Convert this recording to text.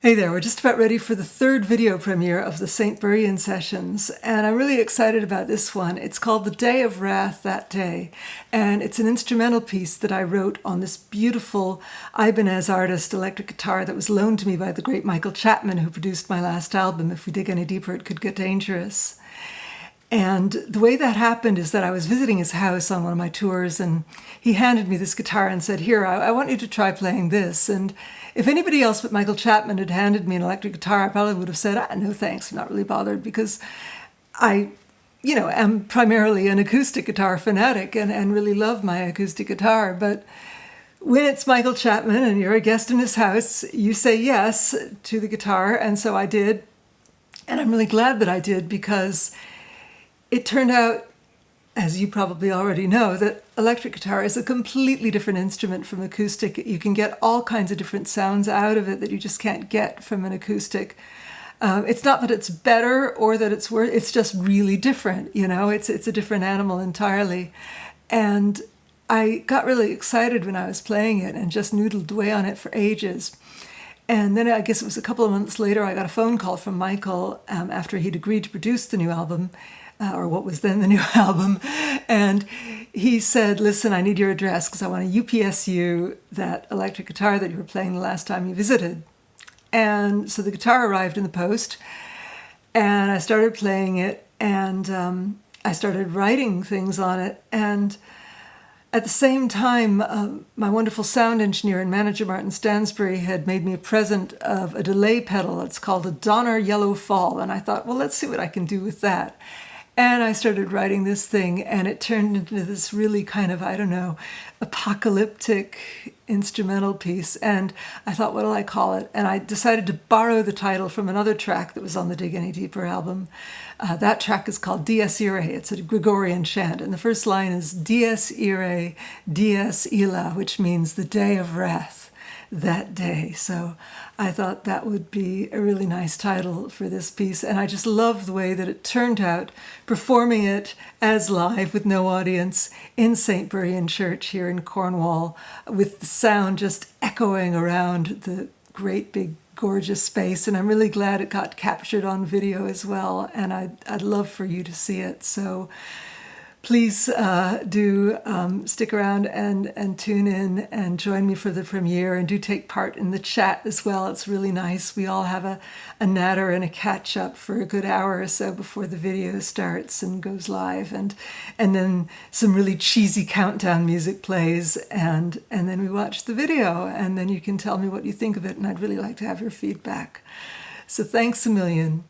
Hey there, we're just about ready for the third video premiere of the St Buryan Sessions, and I'm really excited about this one. It's called The Day of Wrath, That Day, and it's an instrumental piece that I wrote on this beautiful Ibanez Artist electric guitar that was loaned to me by the great Michael Chapman, who produced my last album, If We Dig Any Deeper It Could Get Dangerous. And the way that happened is that I was visiting his house on one of my tours, and he handed me this guitar and said, "Here, I want you to try playing this." And if anybody else but Michael Chapman had handed me an electric guitar, I probably would have said, "No thanks, I'm not really bothered," because I, am primarily an acoustic guitar fanatic and really love my acoustic guitar. But when it's Michael Chapman and you're a guest in his house, you say yes to the guitar, and so I did. And I'm really glad that I did, because it turned out, as you probably already know, that electric guitar is a completely different instrument from acoustic. You can get all kinds of different sounds out of it that you just can't get from an acoustic. It's not that it's better or that it's worse, it's just really different, it's a different animal entirely. And I got really excited when I was playing it and just noodled away on it for ages. And then I guess it was a couple of months later, I got a phone call from Michael after he'd agreed to produce the new album, or what was then the new album. And he said, "Listen, I need your address because I want to UPS you that electric guitar that you were playing the last time you visited." And so the guitar arrived in the post, and I started playing it, and I started writing things on it. And at the same time, my wonderful sound engineer and manager, Martin Stansbury, had made me a present of a delay pedal. It's called a Donner Yellow Fall. And I thought, well, let's see what I can do with that. And I started writing this thing, and it turned into this really kind of, apocalyptic instrumental piece. And I thought, what'll I call it? And I decided to borrow the title from another track that was on the Dig Any Deeper album. That track is called Dies Irae. It's a Gregorian chant. And the first line is Dies Irae, Dies Illa, which means the day of wrath, that day. So I thought that would be a really nice title for this piece. And I just love the way that it turned out, performing it as live with no audience in St Buryan Church here in Cornwall, with the sound just echoing around the great big gorgeous space. And I'm really glad it got captured on video as well. And I'd love for you to see it. So please do stick around and tune in and join me for the premiere, and do take part in the chat as well. It's really nice. We all have a natter and a catch up for a good hour or so before the video starts and goes live, and then some really cheesy countdown music plays, and then we watch the video, and then you can tell me what you think of it, and I'd really like to have your feedback. So thanks a million.